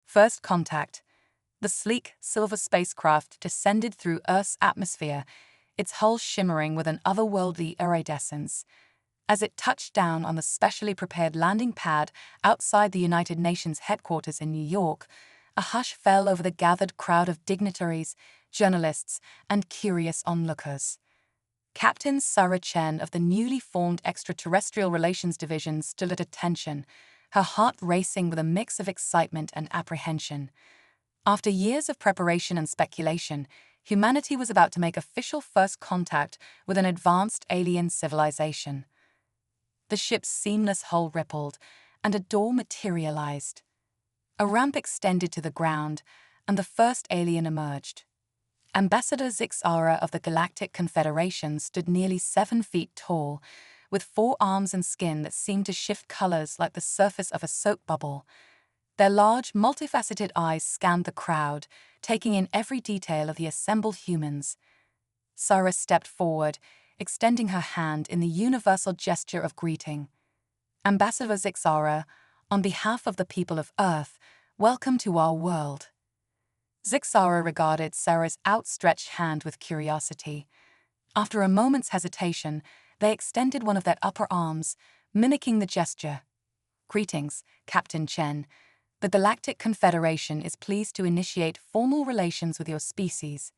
First contact. The sleek, silver spacecraft descended through Earth's atmosphere, its hull shimmering with an otherworldly iridescence. As it touched down on the specially prepared landing pad outside the United Nations headquarters in New York, a hush fell over the gathered crowd of dignitaries, journalists, and curious onlookers. Captain Sarah Chen of the newly formed Extraterrestrial Relations Division stood at attention, her heart racing with a mix of excitement and apprehension. After years of preparation and speculation, humanity was about to make official first contact with an advanced alien civilization. The ship's seamless hull rippled, and a door materialized. A ramp extended to the ground, and the first alien emerged. Ambassador Zixara of the Galactic Confederation stood nearly 7 feet tall, with 4 arms and skin that seemed to shift colors like the surface of a soap bubble. Their large, multifaceted eyes scanned the crowd, taking in every detail of the assembled humans. Sarah stepped forward, extending her hand in the universal gesture of greeting. Ambassador Zixara, on behalf of the people of Earth, welcome to our world. Zixara regarded Sarah's outstretched hand with curiosity. After a moment's hesitation, they extended one of their upper arms, mimicking the gesture. Greetings, Captain Chen. The Galactic Confederation is pleased to initiate formal relations with your species.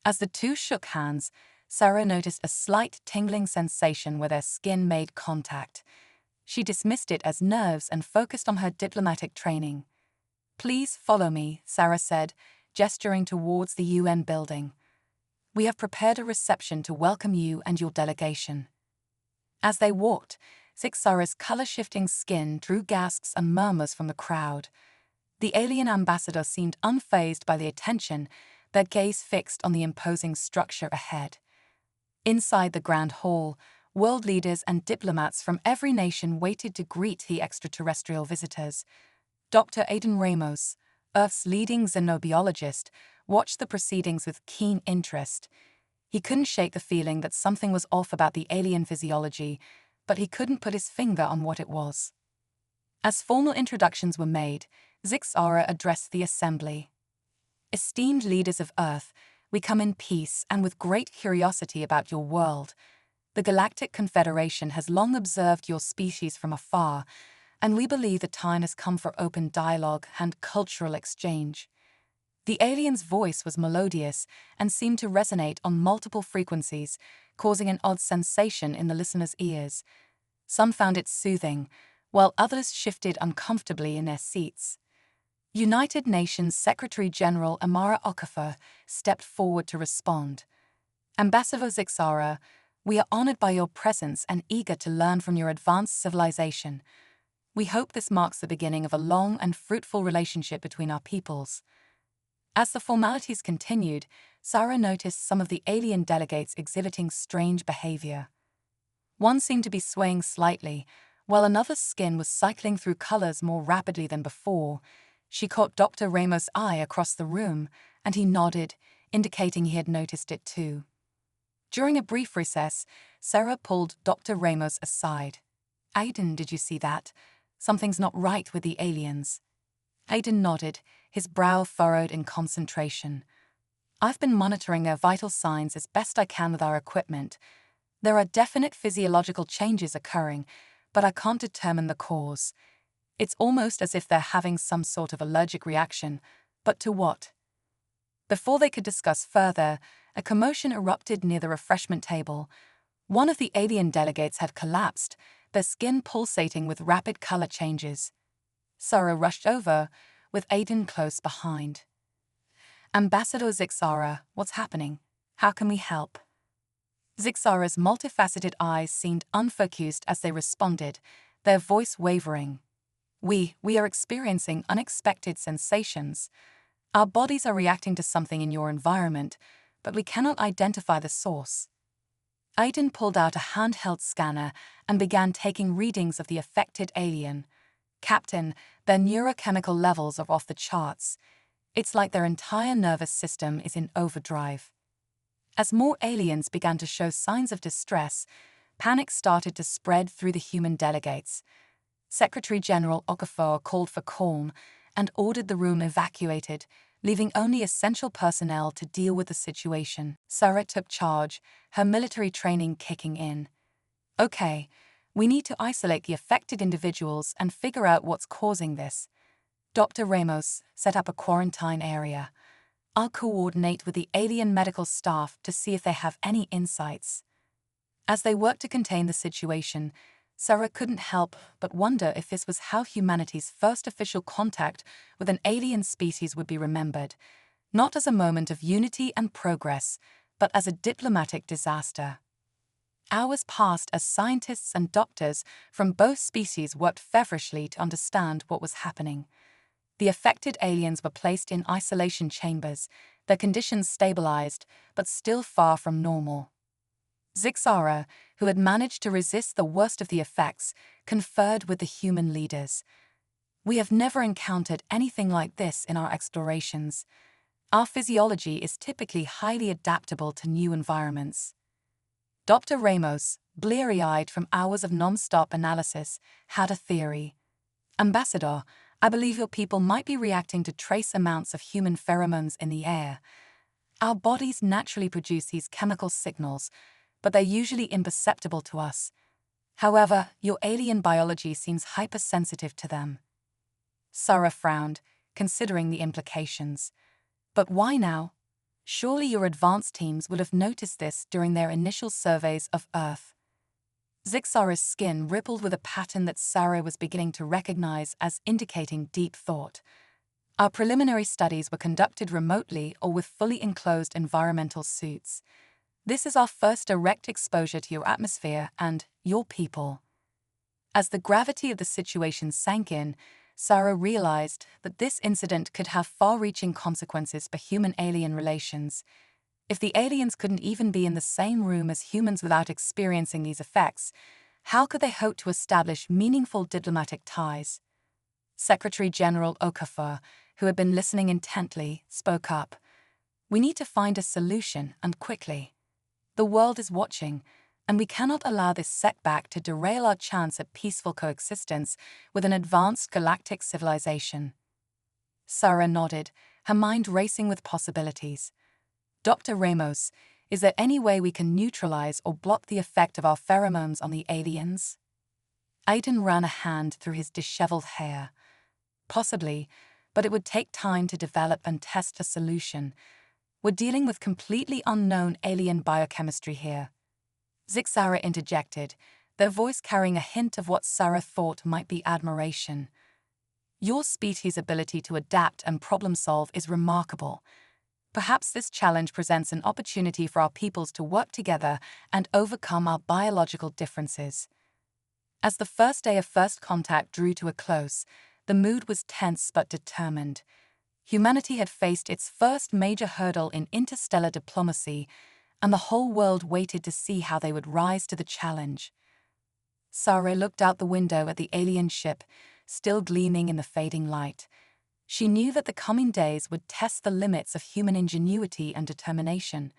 As the two shook hands, Sarah noticed a slight tingling sensation where their skin made contact. She dismissed it as nerves and focused on her diplomatic training. Please follow me, Sarah said, gesturing towards the UN building. We have prepared a reception to welcome you and your delegation. As they walked, Zixara's color-shifting skin drew gasps and murmurs from the crowd. The alien ambassador seemed unfazed by the attention, their gaze fixed on the imposing structure ahead. Inside the grand hall, world leaders and diplomats from every nation waited to greet the extraterrestrial visitors. Dr. Aidan Ramos, Earth's leading xenobiologist, watched the proceedings with keen interest. He couldn't shake the feeling that something was off about the alien physiology, but he couldn't put his finger on what it was. As formal introductions were made, Zixara addressed the assembly. Esteemed leaders of Earth, we come in peace and with great curiosity about your world. The Galactic Confederation has long observed your species from afar, and we believe the time has come for open dialogue and cultural exchange. The alien's voice was melodious and seemed to resonate on multiple frequencies, causing an odd sensation in the listeners' ears. Some found it soothing, while others shifted uncomfortably in their seats. United Nations Secretary-General Amara Okafor stepped forward to respond. Ambassador Zixara, we are honored by your presence and eager to learn from your advanced civilization. We hope this marks the beginning of a long and fruitful relationship between our peoples. As the formalities continued, Sarah noticed some of the alien delegates exhibiting strange behavior. One seemed to be swaying slightly, while another's skin was cycling through colors more rapidly than before. She caught Dr. Ramos' eye across the room, and he nodded, indicating he had noticed it too. During a brief recess, Sarah pulled Dr. Ramos aside. Aidan, did you see that? Something's not right with the aliens. Aidan nodded, his brow furrowed in concentration. I've been monitoring their vital signs as best I can with our equipment. There are definite physiological changes occurring, but I can't determine the cause. It's almost as if they're having some sort of allergic reaction, but to what? Before they could discuss further, a commotion erupted near the refreshment table. One of the alien delegates had collapsed, their skin pulsating with rapid color changes. Sarah rushed over, with Aidan close behind. Ambassador Zixara, what's happening? How can we help? Zixara's multifaceted eyes seemed unfocused as they responded, their voice wavering. We are experiencing unexpected sensations. Our bodies are reacting to something in your environment, but we cannot identify the source. Aidan pulled out a handheld scanner and began taking readings of the affected alien. Captain, their neurochemical levels are off the charts. It's like their entire nervous system is in overdrive. As more aliens began to show signs of distress, panic started to spread through the human delegates. Secretary-General Okafor called for calm, and ordered the room evacuated, leaving only essential personnel to deal with the situation. Sarah took charge, her military training kicking in. Okay, we need to isolate the affected individuals and figure out what's causing this. Dr. Ramos set up a quarantine area. I'll coordinate with the alien medical staff to see if they have any insights. As they worked to contain the situation, Sarah couldn't help but wonder if this was how humanity's first official contact with an alien species would be remembered, not as a moment of unity and progress, but as a diplomatic disaster. Hours passed as scientists and doctors from both species worked feverishly to understand what was happening. The affected aliens were placed in isolation chambers, their conditions stabilized, but still far from normal. Zixara, who had managed to resist the worst of the effects, conferred with the human leaders. We have never encountered anything like this in our explorations. Our physiology is typically highly adaptable to new environments. Dr. Ramos, bleary-eyed from hours of non-stop analysis, had a theory. Ambassador, I believe your people might be reacting to trace amounts of human pheromones in the air. Our bodies naturally produce these chemical signals, but they're usually imperceptible to us. However, your alien biology seems hypersensitive to them. Sarah frowned, considering the implications. But why now? Surely your advanced teams would have noticed this during their initial surveys of Earth. Zixara's skin rippled with a pattern that Sarah was beginning to recognize as indicating deep thought. Our preliminary studies were conducted remotely or with fully enclosed environmental suits. This is our first direct exposure to your atmosphere and your people. As the gravity of the situation sank in, Sarah realized that this incident could have far-reaching consequences for human-alien relations. If the aliens couldn't even be in the same room as humans without experiencing these effects, how could they hope to establish meaningful diplomatic ties? Secretary General Okafor, who had been listening intently, spoke up. We need to find a solution, and quickly. The world is watching, and we cannot allow this setback to derail our chance at peaceful coexistence with an advanced galactic civilization. Sarah nodded, her mind racing with possibilities. Dr. Ramos, is there any way we can neutralize or block the effect of our pheromones on the aliens? Aiden ran a hand through his disheveled hair. Possibly, but it would take time to develop and test a solution. We're dealing with completely unknown alien biochemistry here. Zixara interjected, their voice carrying a hint of what Sarah thought might be admiration. Your species' ability to adapt and problem-solve is remarkable. Perhaps this challenge presents an opportunity for our peoples to work together and overcome our biological differences. As the first day of first contact drew to a close, the mood was tense but determined. Humanity had faced its first major hurdle in interstellar diplomacy, and the whole world waited to see how they would rise to the challenge. Sarah looked out the window at the alien ship, still gleaming in the fading light. She knew that the coming days would test the limits of human ingenuity and determination.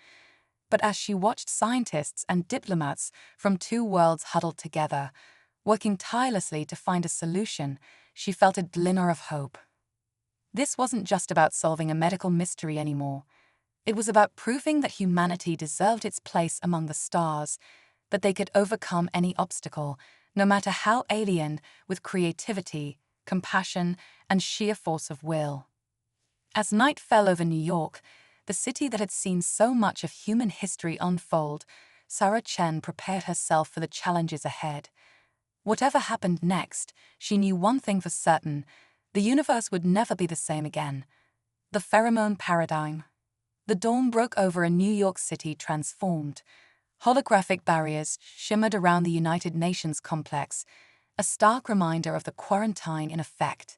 But as she watched scientists and diplomats from two worlds huddled together, working tirelessly to find a solution, she felt a glimmer of hope. This wasn't just about solving a medical mystery anymore. It was about proving that humanity deserved its place among the stars, that they could overcome any obstacle, no matter how alien, with creativity, compassion, and sheer force of will. As night fell over New York, the city that had seen so much of human history unfold, Sarah Chen prepared herself for the challenges ahead. Whatever happened next, she knew one thing for certain: the universe would never be the same again. The pheromone paradigm. The dawn broke over a New York City transformed. Holographic barriers shimmered around the United Nations complex, a stark reminder of the quarantine in effect.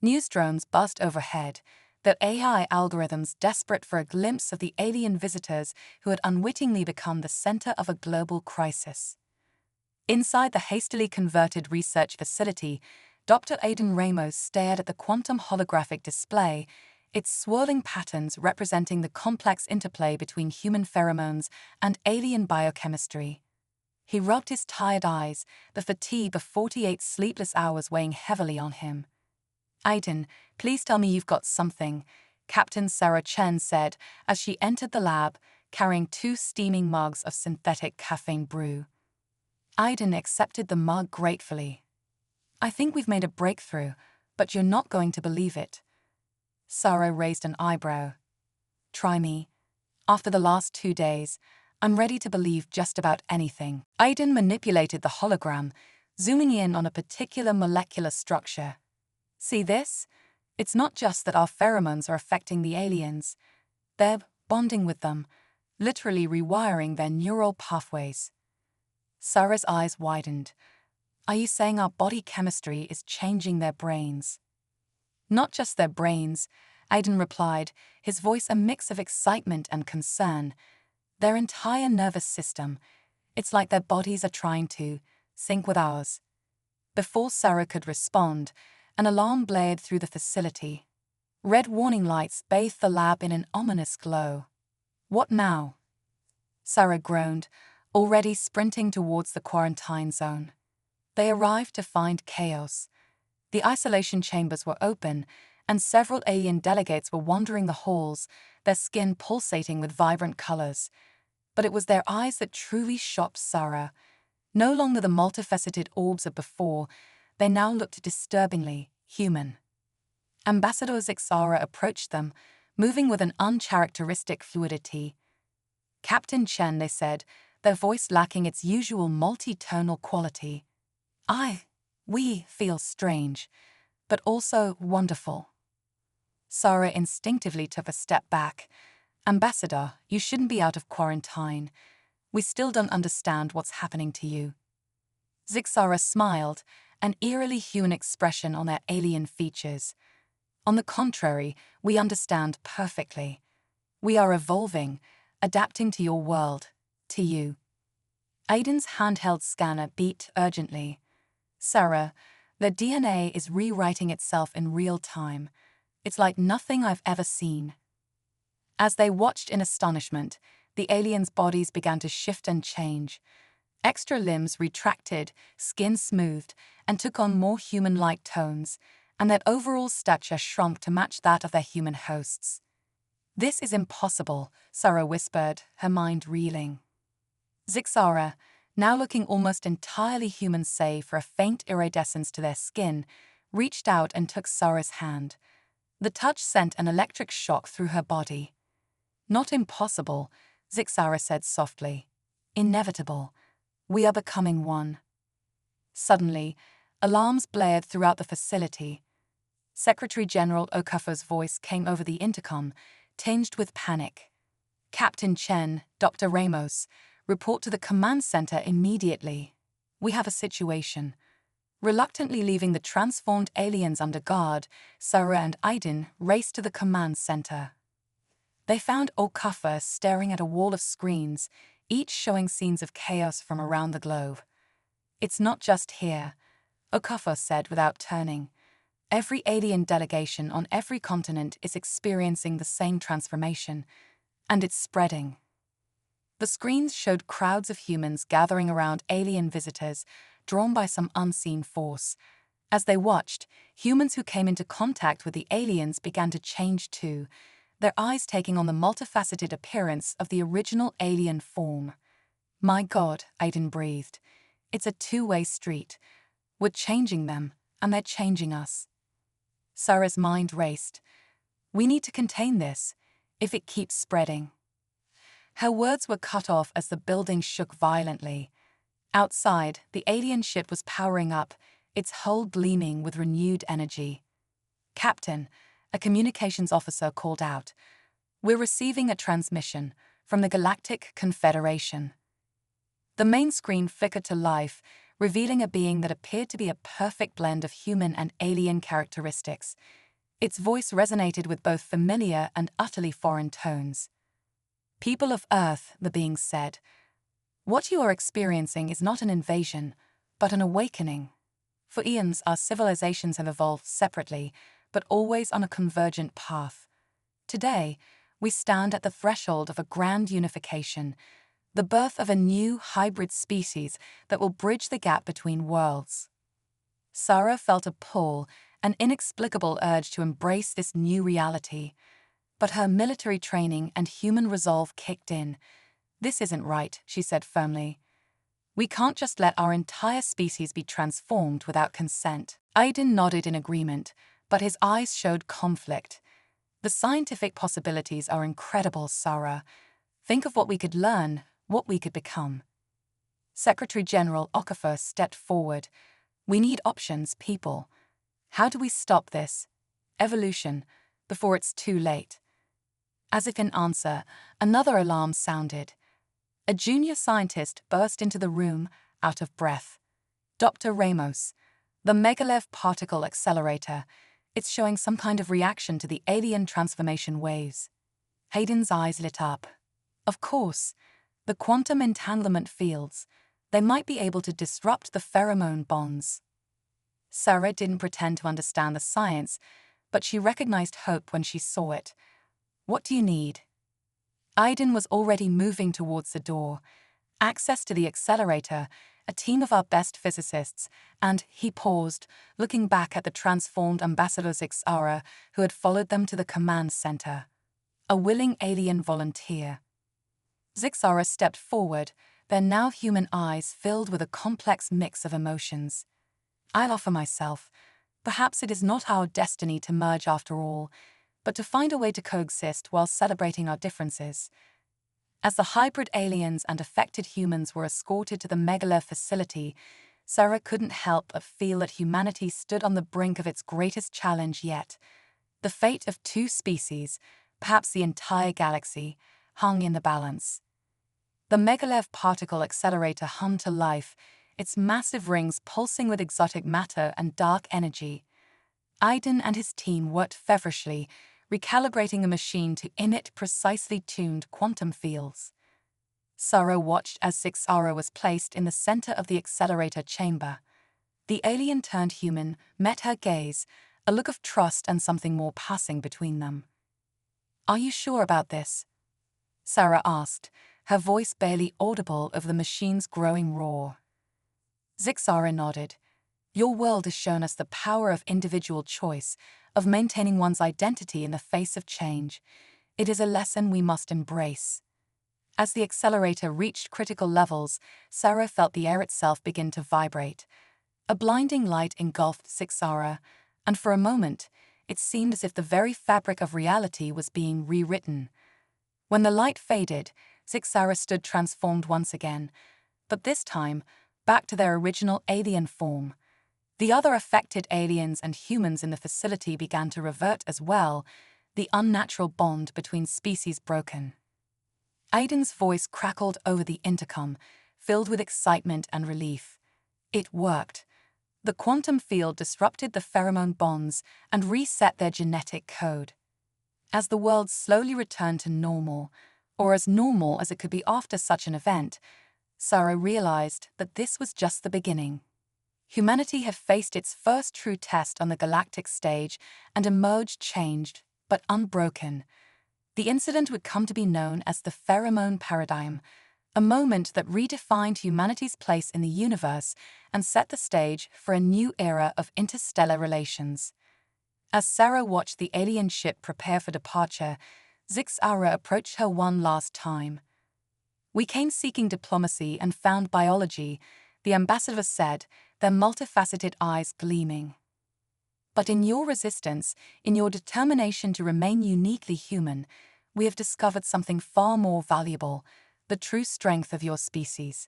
News drones buzzed overhead, their AI algorithms desperate for a glimpse of the alien visitors who had unwittingly become the center of a global crisis. Inside the hastily converted research facility, Dr. Aiden Ramos stared at the quantum holographic display, its swirling patterns representing the complex interplay between human pheromones and alien biochemistry. He rubbed his tired eyes, the fatigue of 48 sleepless hours weighing heavily on him. Aiden, please tell me you've got something, Captain Sarah Chen said as she entered the lab, carrying 2 steaming mugs of synthetic caffeine brew. Aiden accepted the mug gratefully. I think we've made a breakthrough, but you're not going to believe it. Sarah raised an eyebrow. Try me. After the last 2 days, I'm ready to believe just about anything. Aiden manipulated the hologram, zooming in on a particular molecular structure. See this? It's not just that our pheromones are affecting the aliens. They're bonding with them, literally rewiring their neural pathways. Sarah's eyes widened. Are you saying our body chemistry is changing their brains? Not just their brains, Aiden replied, his voice a mix of excitement and concern. Their entire nervous system. It's like their bodies are trying to sync with ours. Before Sarah could respond, an alarm blared through the facility. Red warning lights bathed the lab in an ominous glow. What now? Sarah groaned, already sprinting towards the quarantine zone. They arrived to find chaos. The isolation chambers were open, and several alien delegates were wandering the halls, their skin pulsating with vibrant colors. But it was their eyes that truly shocked Sarah. No longer the multifaceted orbs of before, they now looked disturbingly human. Ambassador Zixara approached them, moving with an uncharacteristic fluidity. Captain Chen, they said, their voice lacking its usual multi-tonal quality. We feel strange, but also wonderful. Sarah instinctively took a step back. Ambassador, you shouldn't be out of quarantine. We still don't understand what's happening to you. Zixara smiled, an eerily human expression on their alien features. On the contrary, we understand perfectly. We are evolving, adapting to your world, to you. Aiden's handheld scanner beat urgently. Sarah, the DNA is rewriting itself in real time. It's like nothing I've ever seen. As they watched in astonishment, the aliens' bodies began to shift and change. Extra limbs retracted, skin smoothed, and took on more human-like tones, and their overall stature shrunk to match that of their human hosts. This is impossible, Sarah whispered, her mind reeling. Zixara, now looking almost entirely human save for a faint iridescence to their skin, reached out and took Sarah's hand. The touch sent an electric shock through her body. Not impossible, Zixara said softly. Inevitable. We are becoming one. Suddenly, alarms blared throughout the facility. Secretary General Okafor's voice came over the intercom, tinged with panic. Captain Chen, Dr. Ramos, report to the command center immediately. We have a situation. Reluctantly leaving the transformed aliens under guard, Sarah and Aiden raced to the command center. They found Okafor staring at a wall of screens, each showing scenes of chaos from around the globe. It's not just here, Okafor said without turning. Every alien delegation on every continent is experiencing the same transformation, and it's spreading. The screens showed crowds of humans gathering around alien visitors, drawn by some unseen force. As they watched, humans who came into contact with the aliens began to change too, their eyes taking on the multifaceted appearance of the original alien form. My God, Aiden breathed. It's a two-way street. We're changing them, and they're changing us. Sarah's mind raced. We need to contain this, if it keeps spreading. Her words were cut off as the building shook violently. Outside, the alien ship was powering up, its hull gleaming with renewed energy. Captain, a communications officer called out. We're receiving a transmission from the Galactic Confederation. The main screen flickered to life, revealing a being that appeared to be a perfect blend of human and alien characteristics. Its voice resonated with both familiar and utterly foreign tones. People of Earth, the being said, what you are experiencing is not an invasion, but an awakening. For eons, our civilizations have evolved separately, but always on a convergent path. Today, we stand at the threshold of a grand unification, the birth of a new hybrid species that will bridge the gap between worlds. Sarah felt a pull, an inexplicable urge to embrace this new reality. But her military training and human resolve kicked in. "This isn't right," she said firmly. "We can't just let our entire species be transformed without consent." Aiden nodded in agreement, but his eyes showed conflict. "The scientific possibilities are incredible, Sarah. Think of what we could learn, what we could become." Secretary General Okafor stepped forward. "We need options, people. How do we stop this evolution before it's too late?" As if in answer, another alarm sounded. A junior scientist burst into the room, out of breath. "Dr. Ramos, the Megalev particle accelerator. It's showing some kind of reaction to the alien transformation waves." Hayden's eyes lit up. "Of course, the quantum entanglement fields. They might be able to disrupt the pheromone bonds." Sarah didn't pretend to understand the science, but she recognized hope when she saw it. "What do you need?" Aiden was already moving towards the door. "Access to the accelerator, a team of our best physicists," and he paused, looking back at the transformed Ambassador Zixara, who had followed them to the command center. "A willing alien volunteer." Zixara stepped forward, their now human eyes filled with a complex mix of emotions. "I'll offer myself. Perhaps it is not our destiny to merge after all, but to find a way to coexist while celebrating our differences." As the hybrid aliens and affected humans were escorted to the Megalev facility, Sarah couldn't help but feel that humanity stood on the brink of its greatest challenge yet. The fate of two species, perhaps the entire galaxy, hung in the balance. The Megalev particle accelerator hummed to life, its massive rings pulsing with exotic matter and dark energy. Aiden and his team worked feverishly, recalibrating the machine to emit precisely tuned quantum fields. Sarah watched as Zixara was placed in the center of the accelerator chamber. The alien turned human met her gaze, a look of trust and something more passing between them. "Are you sure about this?" Sarah asked, her voice barely audible over the machine's growing roar. Zixara nodded. "Your world has shown us the power of individual choice, of maintaining one's identity in the face of change. It is a lesson we must embrace." As the accelerator reached critical levels, Sarah felt the air itself begin to vibrate. A blinding light engulfed Zixara, and for a moment, it seemed as if the very fabric of reality was being rewritten. When the light faded, Zixara stood transformed once again, but this time, back to their original alien form. The other affected aliens and humans in the facility began to revert as well, the unnatural bond between species broken. Aiden's voice crackled over the intercom, filled with excitement and relief. It worked. The quantum field disrupted the pheromone bonds and reset their genetic code. As the world slowly returned to normal, or as normal as it could be after such an event, Sarah realized that this was just the beginning. Humanity had faced its first true test on the galactic stage and emerged changed, but unbroken. The incident would come to be known as the Pheromone paradigm, a moment that redefined humanity's place in the universe and set the stage for a new era of interstellar relations. As Sarah watched the alien ship prepare for departure, Zixara approached her one last time. "We came seeking diplomacy and found biology," the ambassador said, their multifaceted eyes gleaming. "But in your resistance, in your determination to remain uniquely human, we have discovered something far more valuable, the true strength of your species."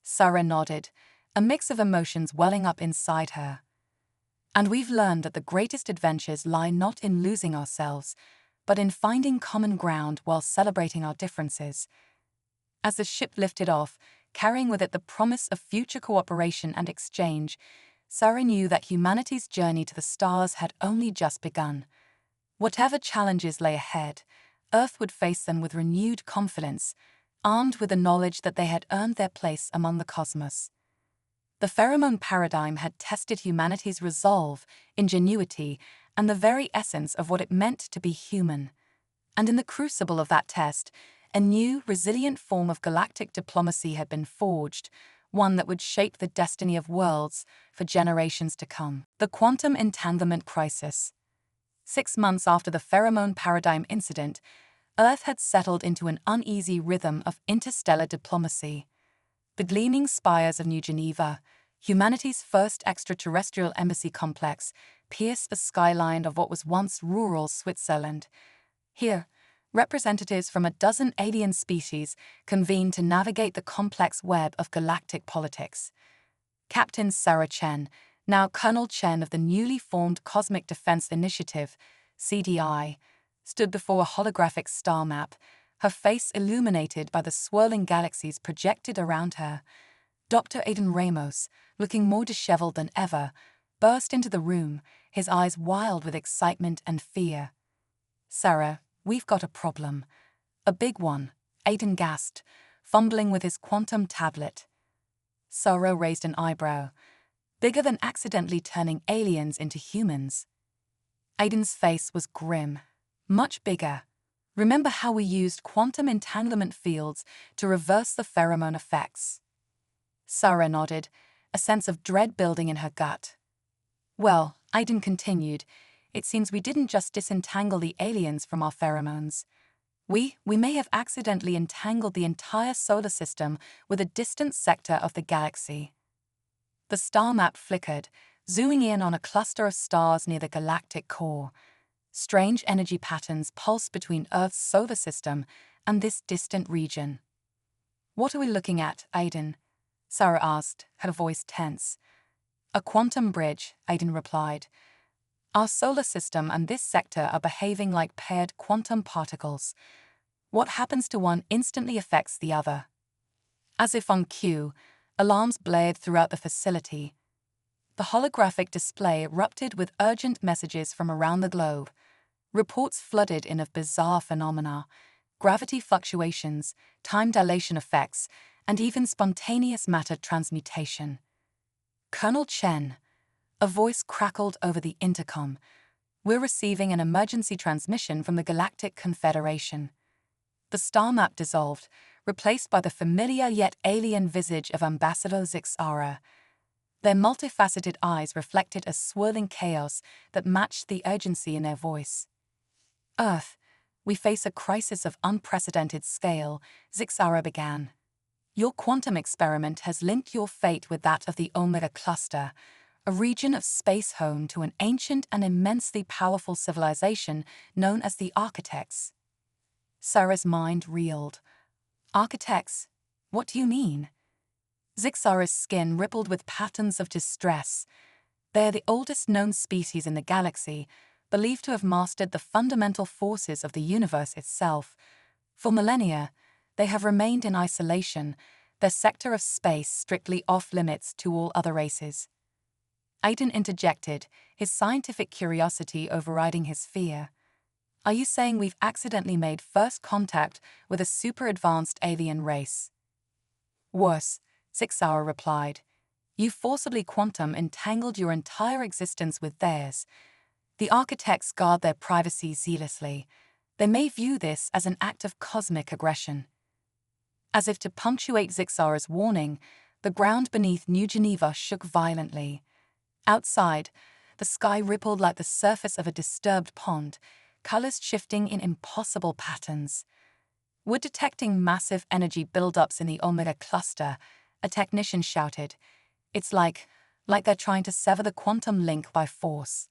Sarah nodded, a mix of emotions welling up inside her. "And we've learned that the greatest adventures lie not in losing ourselves, but in finding common ground while celebrating our differences." As the ship lifted off, carrying with it the promise of future cooperation and exchange, Sarah knew that humanity's journey to the stars had only just begun. Whatever challenges lay ahead, Earth would face them with renewed confidence, armed with the knowledge that they had earned their place among the cosmos. The pheromone paradigm had tested humanity's resolve, ingenuity, and the very essence of what it meant to be human. And in the crucible of that test, a new, resilient form of galactic diplomacy had been forged, one that would shape the destiny of worlds for generations to come. The quantum entanglement crisis. 6 months after the Pheromone paradigm incident, Earth had settled into an uneasy rhythm of interstellar diplomacy. The gleaming spires of New Geneva, humanity's first extraterrestrial embassy complex, pierced the skyline of what was once rural Switzerland. Here, representatives from a dozen alien species convened to navigate the complex web of galactic politics. Captain Sarah Chen, now Colonel Chen of the newly formed Cosmic Defense Initiative, CDI, stood before a holographic star map, her face illuminated by the swirling galaxies projected around her. Dr. Aidan Ramos, looking more disheveled than ever, burst into the room, his eyes wild with excitement and fear. "Sarah, we've got a problem. A big one," Aidan gasped, fumbling with his quantum tablet. Sarah raised an eyebrow. "Bigger than accidentally turning aliens into humans." Aidan's face was grim. "Much bigger. Remember how we used quantum entanglement fields to reverse the pheromone effects?" Sarah nodded, a sense of dread building in her gut. "Well," Aidan continued, "it seems we didn't just disentangle the aliens from our pheromones. We may have accidentally entangled the entire solar system with a distant sector of the galaxy." The star map flickered, zooming in on a cluster of stars near the galactic core. Strange energy patterns pulsed between Earth's solar system and this distant region. "What are we looking at, Aidan?" Sarah asked, her voice tense. "A quantum bridge," Aidan replied. "Our solar system and this sector are behaving like paired quantum particles. What happens to one instantly affects the other." As if on cue, alarms blared throughout the facility. The holographic display erupted with urgent messages from around the globe. Reports flooded in of bizarre phenomena, gravity fluctuations, time dilation effects, and even spontaneous matter transmutation. "Colonel Chen," a voice crackled over the intercom, "we're receiving an emergency transmission from the Galactic Confederation." The star map dissolved, replaced by the familiar yet alien visage of Ambassador Zixara. Their multifaceted eyes reflected a swirling chaos that matched the urgency in their voice. "Earth, we face a crisis of unprecedented scale," Zixara began. "Your quantum experiment has linked your fate with that of the Omega Cluster, a region of space home to an ancient and immensely powerful civilization known as the Architects." Sarah's mind reeled. "Architects? What do you mean?" Zixara's skin rippled with patterns of distress. They're the oldest known species in the galaxy, believed to have mastered the fundamental forces of the universe itself. For millennia, they have remained in isolation, their sector of space strictly off-limits to all other races. Aidan interjected, his scientific curiosity overriding his fear. "Are you saying we've accidentally made first contact with a super-advanced alien race?" "Worse," Zixara replied. "You forcibly quantum entangled your entire existence with theirs. The Architects guard their privacy zealously. They may view this as an act of cosmic aggression." As if to punctuate Zixara's warning, the ground beneath New Geneva shook violently. Outside, the sky rippled like the surface of a disturbed pond, colors shifting in impossible patterns. "We're detecting massive energy buildups in the Omega Cluster," a technician shouted. "It's like they're trying to sever the quantum link by force."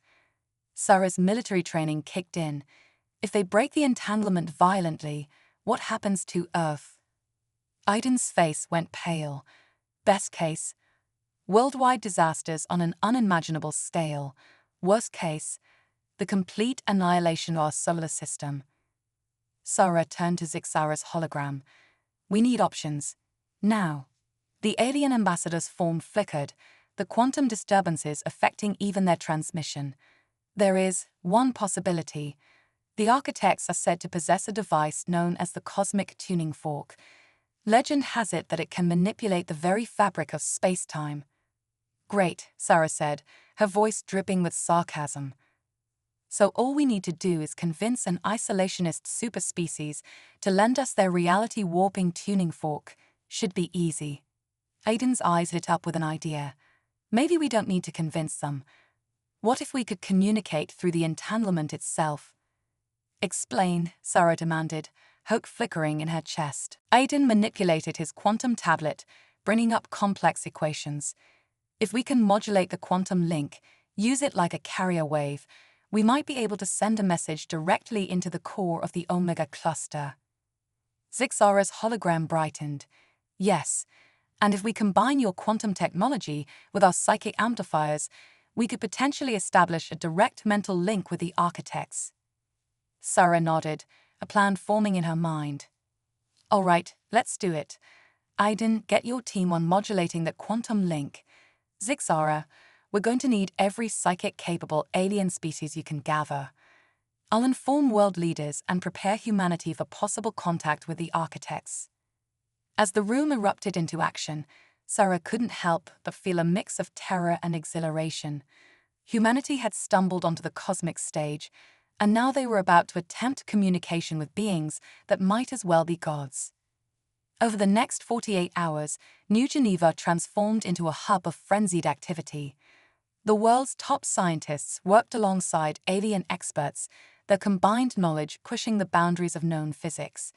Sarah's military training kicked in. If they break the entanglement violently, what happens to Earth? Aidan's face went pale. Best case, worldwide disasters on an unimaginable scale. Worst case, the complete annihilation of our solar system. Sarah turned to Zixara's hologram. "We need options. Now." The alien ambassador's form flickered, the quantum disturbances affecting even their transmission. "There is one possibility. The Architects are said to possess a device known as the Cosmic Tuning Fork. Legend has it that it can manipulate the very fabric of space-time." "Great," Sarah said, her voice dripping with sarcasm. "So all we need to do is convince an isolationist superspecies to lend us their reality-warping tuning fork. Should be easy." Aiden's eyes lit up with an idea. Maybe we don't need to convince them. What if we could communicate through the entanglement itself? Explain, Sarah demanded, hope flickering in her chest. Aiden manipulated his quantum tablet, bringing up complex equations. If we can modulate the quantum link, use it like a carrier wave, we might be able to send a message directly into the core of the Omega cluster. Zixara's hologram brightened. Yes, and if we combine your quantum technology with our psychic amplifiers, we could potentially establish a direct mental link with the architects. Sarah nodded, a plan forming in her mind. All right, let's do it. Aiden, get your team on modulating the quantum link. Zixara, we're going to need every psychic-capable alien species you can gather. I'll inform world leaders and prepare humanity for possible contact with the architects. As the room erupted into action, Sarah couldn't help but feel a mix of terror and exhilaration. Humanity had stumbled onto the cosmic stage, and now they were about to attempt communication with beings that might as well be gods. Over the next 48 hours, New Geneva transformed into a hub of frenzied activity. The world's top scientists worked alongside alien experts, their combined knowledge pushing the boundaries of known physics.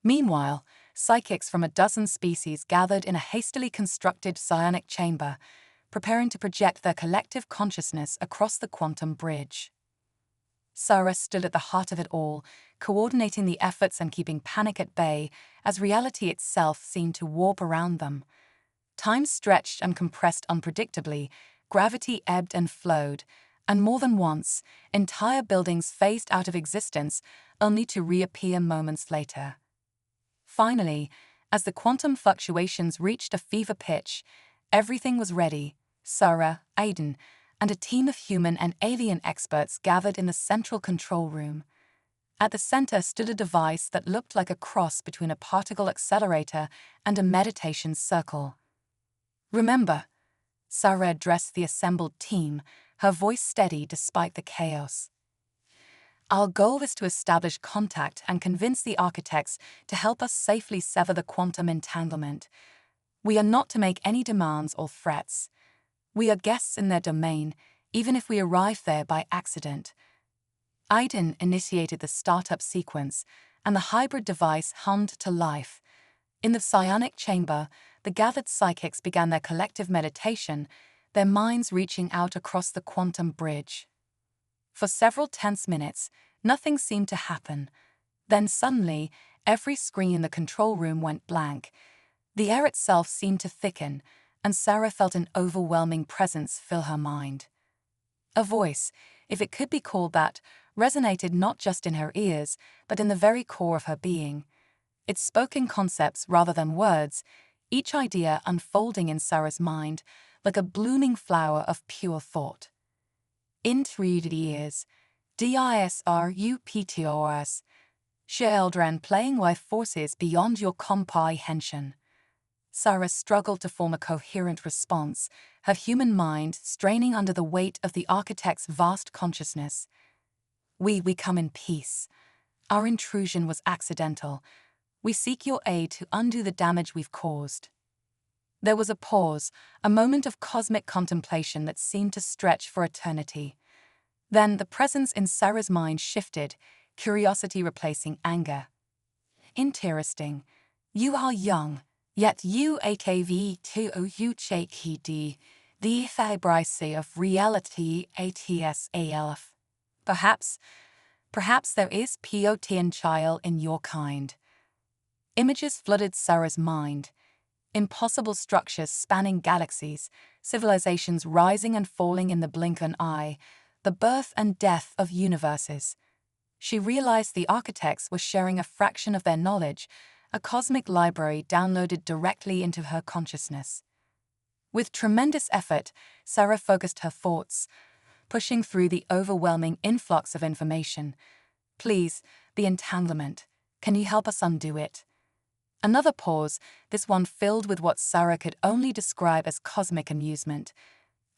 Meanwhile, psychics from a dozen species gathered in a hastily constructed psionic chamber, preparing to project their collective consciousness across the quantum bridge. Sarah stood at the heart of it all, coordinating the efforts and keeping panic at bay as reality itself seemed to warp around them. Time stretched and compressed unpredictably, gravity ebbed and flowed, and more than once, entire buildings phased out of existence only to reappear moments later. Finally, as the quantum fluctuations reached a fever pitch, everything was ready. Sarah, Aiden, and a team of human and alien experts gathered in the central control room. At the center stood a device that looked like a cross between a particle accelerator and a meditation circle. Remember, Sarah addressed the assembled team, her voice steady despite the chaos. Our goal is to establish contact and convince the architects to help us safely sever the quantum entanglement. We are not to make any demands or threats. We are guests in their domain, even if we arrive there by accident. Aiden initiated the startup sequence, and the hybrid device hummed to life. In the psionic chamber, the gathered psychics began their collective meditation, their minds reaching out across the quantum bridge. For several tense minutes, nothing seemed to happen. Then suddenly, every screen in the control room went blank. The air itself seemed to thicken, and Sarah felt an overwhelming presence fill her mind. A voice, if it could be called that, resonated not just in her ears, but in the very core of her being. It spoke in concepts rather than words, each idea unfolding in Sarah's mind like a blooming flower of pure thought. Intrigued ears, DISRUPTORS, children playing with forces beyond your comprehension. Sarah struggled to form a coherent response, her human mind straining under the weight of the architect's vast consciousness. We come in peace. Our intrusion was accidental. We seek your aid to undo the damage we've caused. There was a pause, a moment of cosmic contemplation that seemed to stretch for eternity. Then the presence in Sarah's mind shifted, curiosity replacing anger. Interesting. You are young. Yet you AKV to UHD, the vibration of reality ATSALF. Perhaps there is potential in your kind. Images flooded Sarah's mind. Impossible structures spanning galaxies, civilizations rising and falling in the blink of an eye, the birth and death of universes. She realized the architects were sharing a fraction of their knowledge, a cosmic library downloaded directly into her consciousness. With tremendous effort, Sarah focused her thoughts, pushing through the overwhelming influx of information. Please, the entanglement. Can you help us undo it? Another pause, this one filled with what Sarah could only describe as cosmic amusement.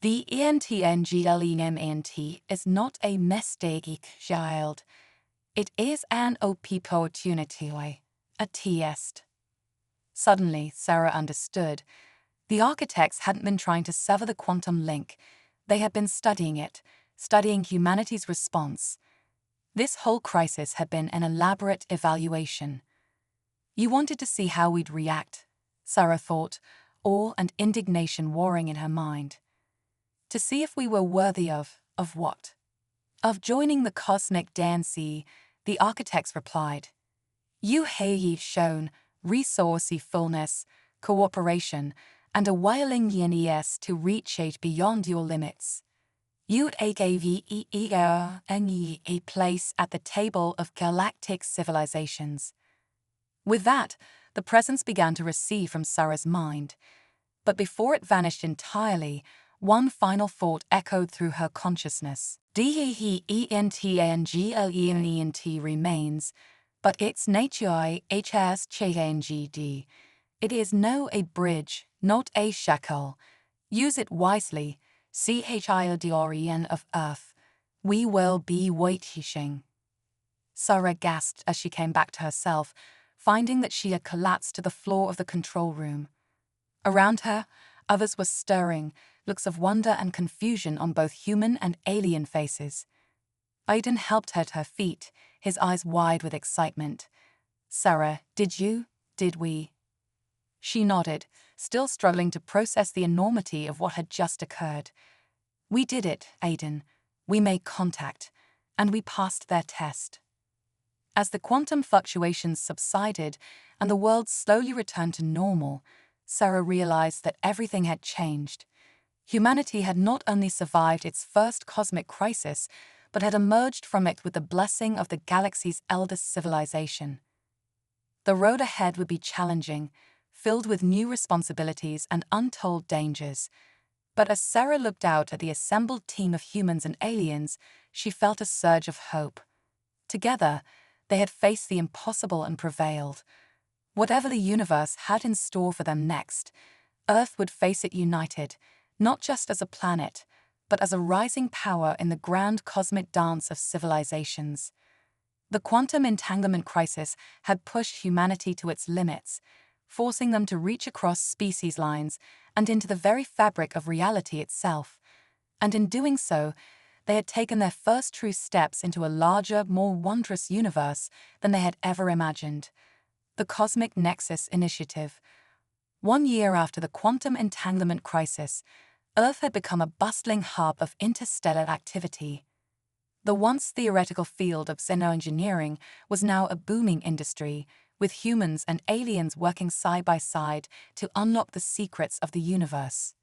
The ENTNGLEMNT is not a mistake, child. It is an opportunity. A test. Suddenly, Sarah understood. The architects hadn't been trying to sever the quantum link. They had been studying it, studying humanity's response. This whole crisis had been an elaborate evaluation. You wanted to see how we'd react, Sarah thought, awe and indignation warring in her mind. To see if we were worthy of what? Of joining the cosmic dance, the architects replied. You have shown resourcefulness, cooperation, and a willingness to reach beyond your limits. You'd gave a place at the table of galactic civilizations. With that, the presence began to recede from Sarah's mind. But before it vanished entirely, one final thought echoed through her consciousness. DEENTANGLENENT remains, but its nature has changed. It is now a bridge, not a shackle. Use it wisely, CHILDREN of Earth. We will be waiting. Sarah gasped as she came back to herself, finding that she had collapsed to the floor of the control room. Around her, others were stirring, looks of wonder and confusion on both human and alien faces. Aiden helped her to her feet, his eyes wide with excitement. Sarah, did we? She nodded, still struggling to process the enormity of what had just occurred. We did it, Aiden. We made contact, and we passed their test. As the quantum fluctuations subsided and the world slowly returned to normal, Sarah realized that everything had changed. Humanity had not only survived its first cosmic crisis, but had emerged from it with the blessing of the galaxy's eldest civilization. The road ahead would be challenging, filled with new responsibilities and untold dangers. But as Sarah looked out at the assembled team of humans and aliens, she felt a surge of hope. Together, they had faced the impossible and prevailed. Whatever the universe had in store for them next, Earth would face it united, not just as a planet, but as a rising power in the grand cosmic dance of civilizations. The quantum entanglement crisis had pushed humanity to its limits, forcing them to reach across species lines and into the very fabric of reality itself. And in doing so, they had taken their first true steps into a larger, more wondrous universe than they had ever imagined. The Cosmic Nexus Initiative. 1 year after the quantum entanglement crisis, Earth had become a bustling hub of interstellar activity. The once theoretical field of xenoengineering was now a booming industry, with humans and aliens working side by side to unlock the secrets of the universe.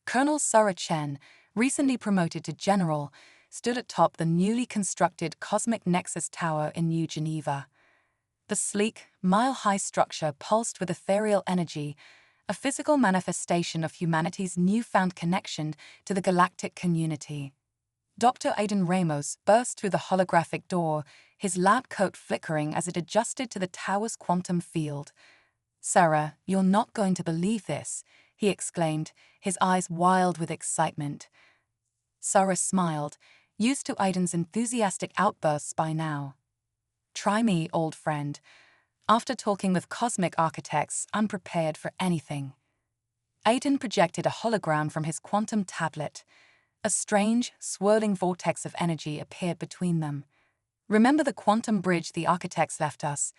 Colonel Sarah Chen, recently promoted to general, stood atop the newly constructed Cosmic Nexus Tower in New Geneva. The sleek, mile-high structure pulsed with ethereal energy, a physical manifestation of humanity's newfound connection to the galactic community. Dr. Aiden Ramos burst through the holographic door, his lab coat flickering as it adjusted to the tower's quantum field. "Sarah, you're not going to believe this," he exclaimed, his eyes wild with excitement. Sarah smiled, used to Aiden's enthusiastic outbursts by now. "Try me, old friend. After talking with cosmic architects, I'm prepared for anything." Aiden projected a hologram from his quantum tablet. A strange, swirling vortex of energy appeared between them. "Remember the quantum bridge the architects left us?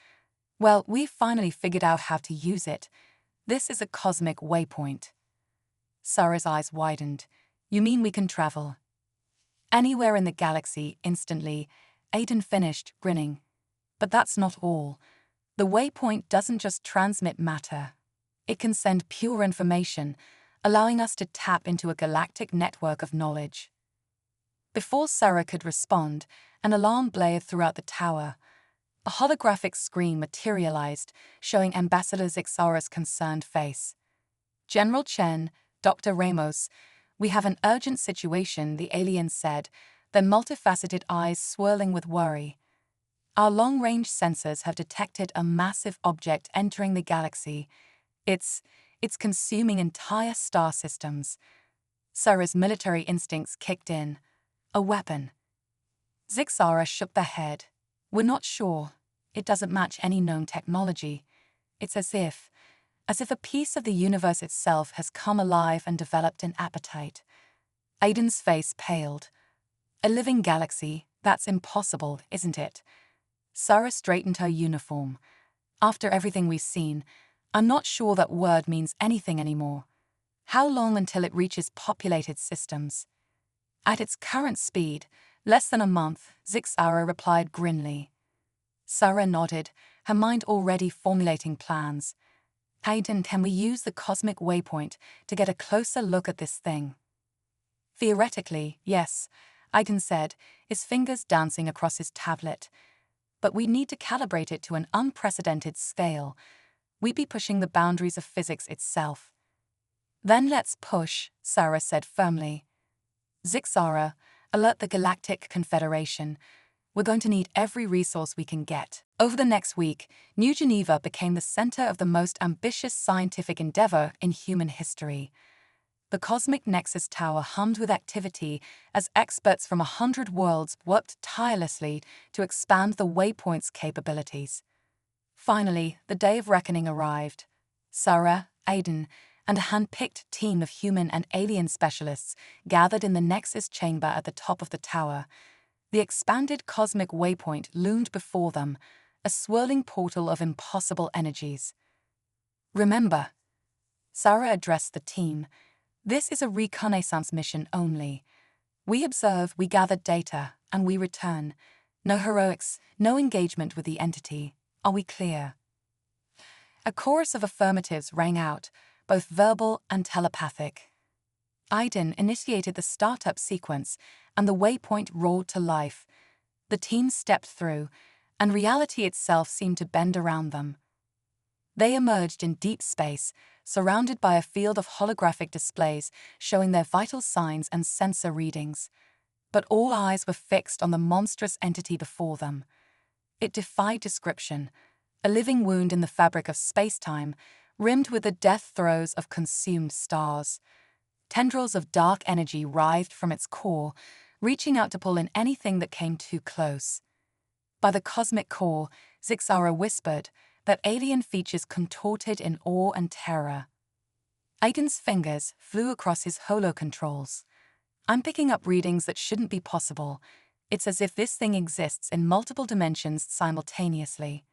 Well, we've finally figured out how to use it. This is a cosmic waypoint." Sarah's eyes widened. "You mean we can travel?" "Anywhere in the galaxy, instantly," Aiden finished, grinning. "But that's not all. The waypoint doesn't just transmit matter. It can send pure information, allowing us to tap into a galactic network of knowledge." Before Sarah could respond, an alarm blared throughout the tower. A holographic screen materialized, showing Ambassador Zixara's concerned face. "General Chen, Dr. Ramos, we have an urgent situation," the alien said, their multifaceted eyes swirling with worry. "Our long-range sensors have detected a massive object entering the galaxy. It's consuming entire star systems." Sarah's military instincts kicked in. "A weapon." Zixara shook their head. "We're not sure. It doesn't match any known technology. It's as if as if a piece of the universe itself has come alive and developed an appetite. Aiden's face paled. A living galaxy? That's impossible, isn't it? Sarah straightened her uniform. After everything we've seen, I'm not sure that word means anything anymore. How long until it reaches populated systems? At its current speed, less than a month, Zixara replied grimly. Sarah nodded, her mind already formulating plans. Aiden, can we use the cosmic waypoint to get a closer look at this thing? Theoretically, yes, Aiden said, his fingers dancing across his tablet. But we'd need to calibrate it to an unprecedented scale. We'd be pushing the boundaries of physics itself. Then let's push, Sarah said firmly. Zixara, alert the Galactic Confederation. We're going to need every resource we can get. Over the next week, New Geneva became the center of the most ambitious scientific endeavor in human history. The Cosmic Nexus Tower hummed with activity as experts from 100 worlds worked tirelessly to expand the waypoint's capabilities. Finally, the day of reckoning arrived. Sarah, Aiden, and a hand-picked team of human and alien specialists gathered in the Nexus chamber at the top of the tower. The expanded cosmic waypoint loomed before them, a swirling portal of impossible energies. Remember, Sarah addressed the team, this is a reconnaissance mission only. We observe, we gather data, and we return. No heroics, no engagement with the entity. Are we clear? A chorus of affirmatives rang out, both verbal and telepathic. Aiden initiated the startup sequence, and the waypoint roared to life. The team stepped through, and reality itself seemed to bend around them. They emerged in deep space, surrounded by a field of holographic displays showing their vital signs and sensor readings. But all eyes were fixed on the monstrous entity before them. It defied description, a living wound in the fabric of space-time, rimmed with the death throes of consumed stars. Tendrils of dark energy writhed from its core, reaching out to pull in anything that came too close. By the cosmic core, Zixara whispered, that alien features contorted in awe and terror. Aiden's fingers flew across his holo-controls. I'm picking up readings that shouldn't be possible. It's as if this thing exists in multiple dimensions simultaneously.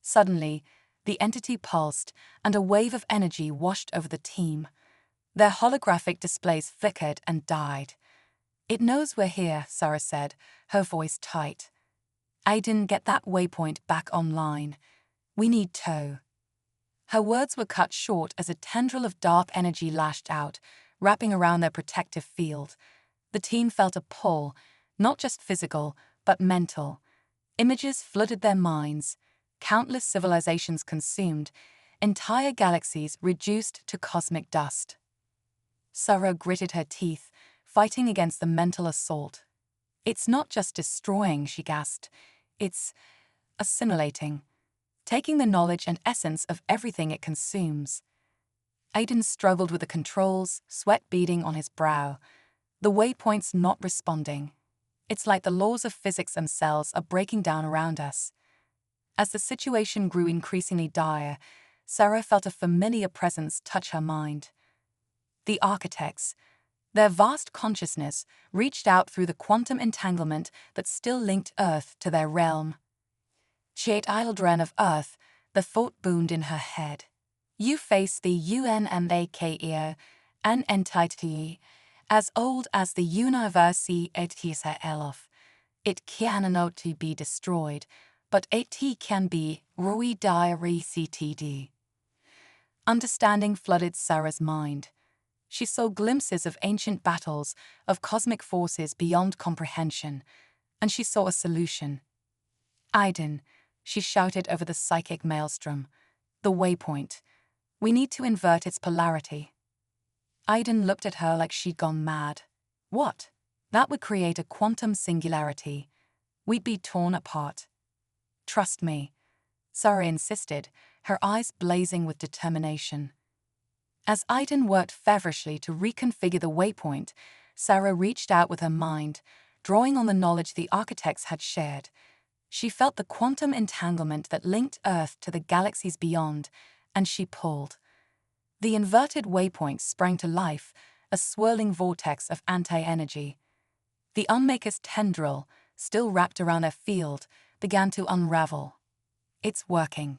Suddenly, the entity pulsed, and a wave of energy washed over the team. Their holographic displays flickered and died. It knows we're here, Sarah said, her voice tight. Aiden, get that waypoint back online. We need tow. Her words were cut short as a tendril of dark energy lashed out, wrapping around their protective field. The team felt a pull, not just physical, but mental. Images flooded their minds, countless civilizations consumed, entire galaxies reduced to cosmic dust. Sarah gritted her teeth, fighting against the mental assault. It's not just destroying, she gasped. It's assimilating, taking the knowledge and essence of everything it consumes. Aiden struggled with the controls, sweat beading on his brow. The waypoint's not responding. It's like the laws of physics themselves are breaking down around us. As the situation grew increasingly dire, Sarah felt a familiar presence touch her mind. The architects. Their vast consciousness reached out through the quantum entanglement that still linked Earth to their realm. Jade Ildren of Earth, the thought boomed in her head. You face the UNMAKEO, an entity as old as the universe itself. It cannot to be destroyed, but it can be reCTD. Understanding flooded Sarah's mind. She saw glimpses of ancient battles, of cosmic forces beyond comprehension, and she saw a solution. Aiden, she shouted over the psychic maelstrom. The waypoint. We need to invert its polarity. Aiden looked at her like she'd gone mad. What? That would create a quantum singularity. We'd be torn apart. Trust me, Sarah insisted, her eyes blazing with determination. As Aiden worked feverishly to reconfigure the waypoint, Sarah reached out with her mind, drawing on the knowledge the architects had shared. She felt the quantum entanglement that linked Earth to the galaxies beyond, and she pulled. The inverted waypoint sprang to life, a swirling vortex of anti-energy. The Unmaker's tendril, still wrapped around their field, began to unravel. "It's working,"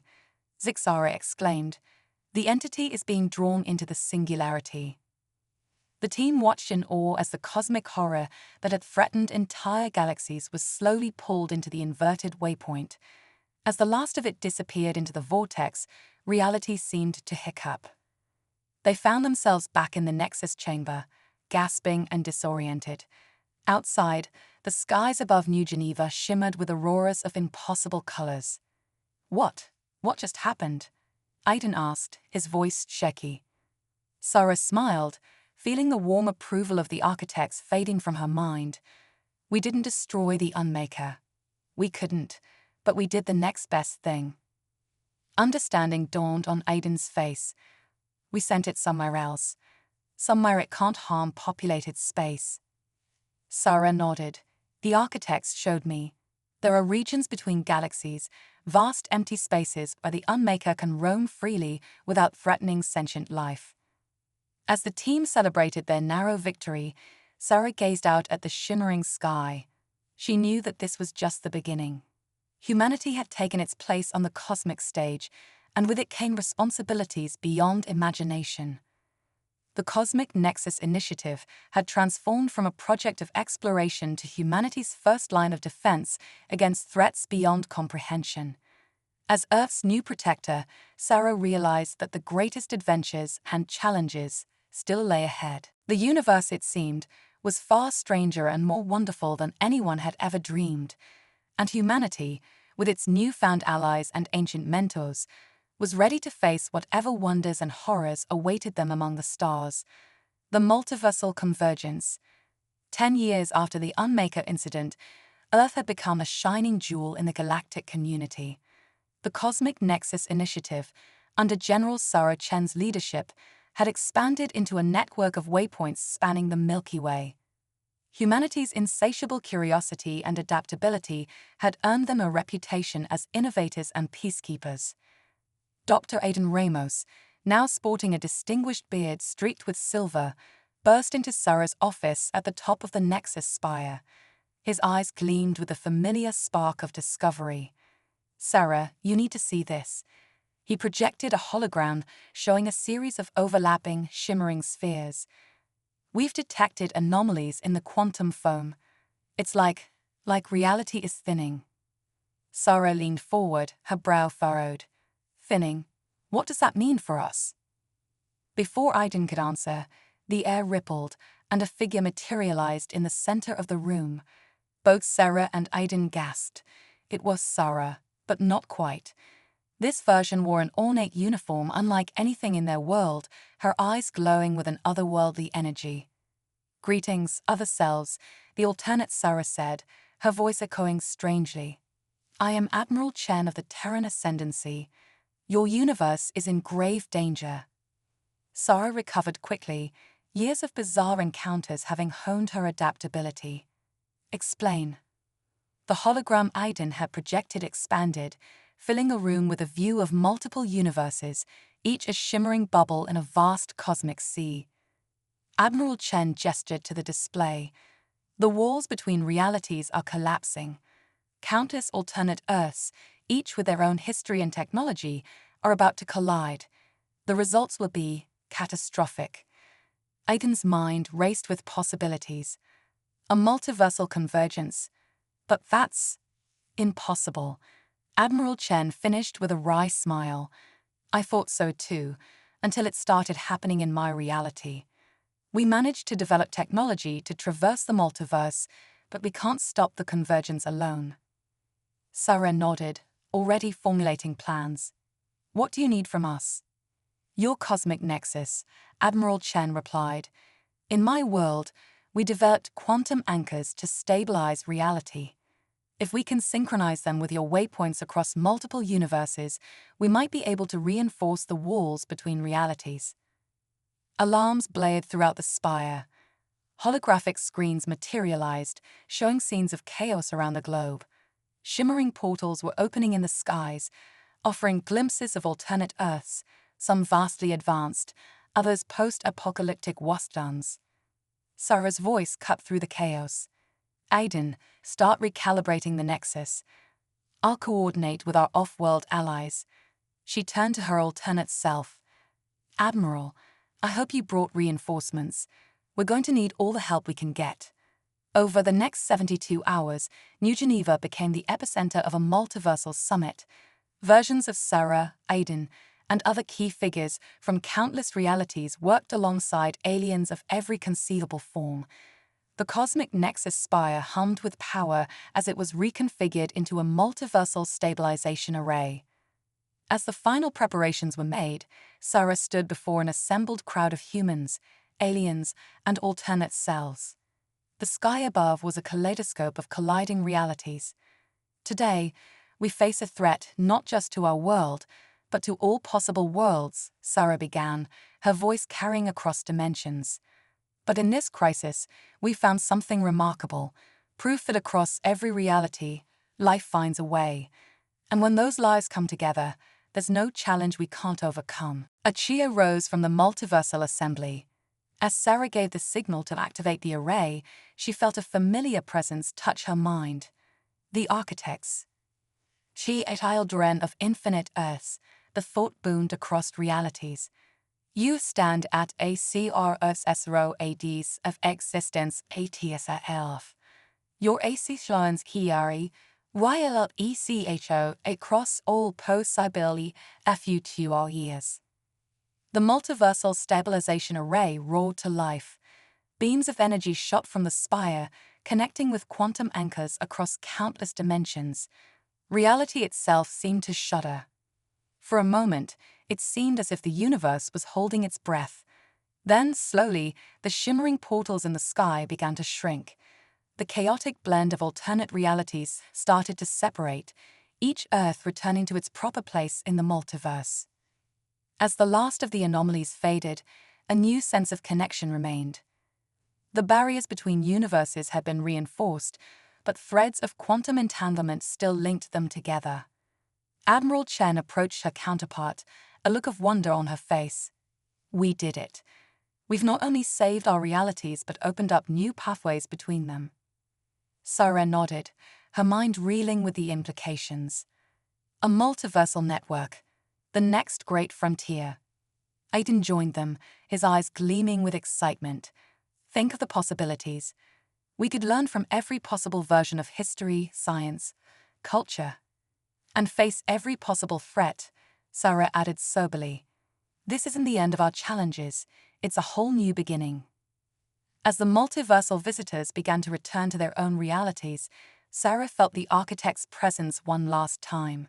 Zixara exclaimed. "The entity is being drawn into the singularity." The team watched in awe as the cosmic horror that had threatened entire galaxies was slowly pulled into the inverted waypoint. As the last of it disappeared into the vortex, reality seemed to hiccup. They found themselves back in the Nexus chamber, gasping and disoriented. Outside, the skies above New Geneva shimmered with auroras of impossible colors. What just happened?" Aiden asked, his voice shaky. Sarah smiled, feeling the warm approval of the architects fading from her mind. "We didn't destroy the Unmaker. We couldn't, but we did the next best thing." Understanding dawned on Aiden's face. "We sent it somewhere else. Somewhere it can't harm populated space." Sarah nodded. "The architects showed me. There are regions between galaxies, vast empty spaces where the Unmaker can roam freely without threatening sentient life." As the team celebrated their narrow victory, Sarah gazed out at the shimmering sky. She knew that this was just the beginning. Humanity had taken its place on the cosmic stage, and with it came responsibilities beyond imagination. The Cosmic Nexus Initiative had transformed from a project of exploration to humanity's first line of defense against threats beyond comprehension. As Earth's new protector, Sarah realized that the greatest adventures and challenges still lay ahead. The universe, it seemed, was far stranger and more wonderful than anyone had ever dreamed, and humanity, with its newfound allies and ancient mentors, was ready to face whatever wonders and horrors awaited them among the stars. The multiversal convergence. 10 years after the Unmaker incident, Earth had become a shining jewel in the galactic community. The Cosmic Nexus Initiative, under General Sarah Chen's leadership, had expanded into a network of waypoints spanning the Milky Way. Humanity's insatiable curiosity and adaptability had earned them a reputation as innovators and peacekeepers. Dr. Aiden Ramos, now sporting a distinguished beard streaked with silver, burst into Sarah's office at the top of the Nexus spire. His eyes gleamed with a familiar spark of discovery. "Sarah, you need to see this." He projected a hologram showing a series of overlapping, shimmering spheres. "We've detected anomalies in the quantum foam. It's like reality is thinning." Sarah leaned forward, her brow furrowed. "Thinning? What does that mean for us?" Before Aiden could answer, the air rippled and a figure materialized in the center of the room. Both Sarah and Aiden gasped. It was Sarah, but not quite. This version wore an ornate uniform unlike anything in their world, her eyes glowing with an otherworldly energy. "Greetings, other selves," the alternate Sarah said, her voice echoing strangely. "I am Admiral Chen of the Terran Ascendancy. Your universe is in grave danger." Sarah recovered quickly, years of bizarre encounters having honed her adaptability. "Explain." The hologram Aiden had projected expanded, filling a room with a view of multiple universes, each a shimmering bubble in a vast cosmic sea. Admiral Chen gestured to the display. "The walls between realities are collapsing. Countless alternate Earths, each with their own history and technology, are about to collide. The results will be catastrophic." Aiden's mind raced with possibilities. A multiversal convergence. But that's impossible. Admiral Chen finished with a wry smile. "I thought so too, until it started happening in my reality. We managed to develop technology to traverse the multiverse, but we can't stop the convergence alone." Sarah nodded, already formulating plans. "What do you need from us?" "Your cosmic nexus," Admiral Chen replied. "In my world, we developed quantum anchors to stabilize reality. If we can synchronize them with your waypoints across multiple universes, we might be able to reinforce the walls between realities." Alarms blared throughout the spire. Holographic screens materialized, showing scenes of chaos around the globe. Shimmering portals were opening in the skies, offering glimpses of alternate Earths, some vastly advanced, others post-apocalyptic wastelands. Sarah's voice cut through the chaos. Aiden, start recalibrating the nexus. I'll coordinate with our off-world allies. She turned to her alternate self. Admiral, I hope you brought reinforcements. We're going to need all the help we can get. Over the next 72 hours, New Geneva became the epicenter of a multiversal summit. Versions of Sarah, Aiden, and other key figures from countless realities worked alongside aliens of every conceivable form. The cosmic nexus spire hummed with power as it was reconfigured into a multiversal stabilization array. As the final preparations were made, Sarah stood before an assembled crowd of humans, aliens, and alternate selves. The sky above was a kaleidoscope of colliding realities. Today, we face a threat not just to our world, but to all possible worlds, Sarah began, her voice carrying across dimensions. But in this crisis, we found something remarkable, proof that across every reality, life finds a way. And when those lives come together, there's no challenge we can't overcome. A cheer rose from the multiversal assembly. As Sarah gave the signal to activate the array, she felt a familiar presence touch her mind. The architects. She Children of infinite Earths, the thought boomed across realities. You stand at ACRSSRO-ADs of existence ATSF. Your ACSLONs HIARI, YLECHO across all possibility future years. The multiversal stabilization array roared to life. Beams of energy shot from the spire, connecting with quantum anchors across countless dimensions. Reality itself seemed to shudder. For a moment, it seemed as if the universe was holding its breath. Then, slowly, the shimmering portals in the sky began to shrink. The chaotic blend of alternate realities started to separate, each Earth returning to its proper place in the multiverse. As the last of the anomalies faded, a new sense of connection remained. The barriers between universes had been reinforced, but threads of quantum entanglement still linked them together. Admiral Chen approached her counterpart, a look of wonder on her face. We did it. We've not only saved our realities but opened up new pathways between them. Sarah nodded, her mind reeling with the implications. A multiversal network. The next great frontier. Aiden joined them, his eyes gleaming with excitement. Think of the possibilities. We could learn from every possible version of history, science, culture, and face every possible threat, Sarah added soberly. This isn't the end of our challenges, it's a whole new beginning. As the multiversal visitors began to return to their own realities, Sarah felt the architect's presence one last time.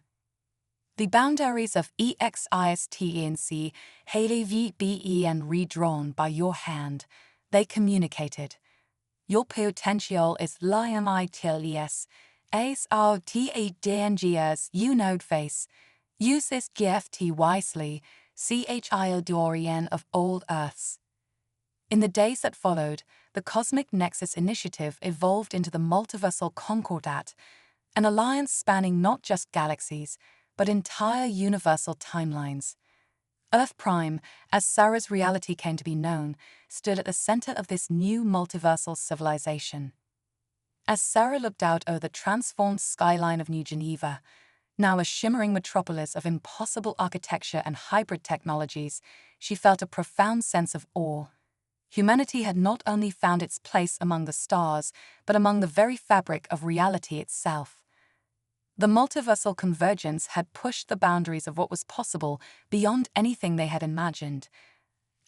The boundaries of EXISTENC, Haley VBEN redrawn by your hand, they communicated. Your potential is LIMITLES, ASRTADNGS, you node face. Use this GFT wisely, CHILDORIAN of old Earths. In the days that followed, the Cosmic Nexus Initiative evolved into the Multiversal Concordat, an alliance spanning not just galaxies, but entire universal timelines. Earth Prime, as Sarah's reality came to be known, stood at the center of this new multiversal civilization. As Sarah looked out over the transformed skyline of New Geneva, now a shimmering metropolis of impossible architecture and hybrid technologies, she felt a profound sense of awe. Humanity had not only found its place among the stars, but among the very fabric of reality itself. The multiversal convergence had pushed the boundaries of what was possible beyond anything they had imagined.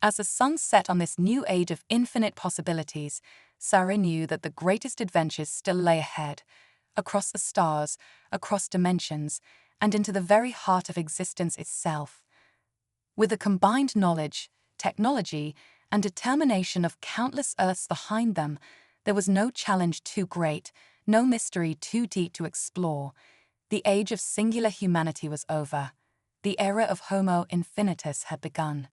As the sun set on this new age of infinite possibilities, Sarah knew that the greatest adventures still lay ahead, across the stars, across dimensions, and into the very heart of existence itself. With the combined knowledge, technology, and determination of countless Earths behind them, there was no challenge too great, no mystery too deep to explore. The age of singular humanity was over. The era of Homo infinitus had begun.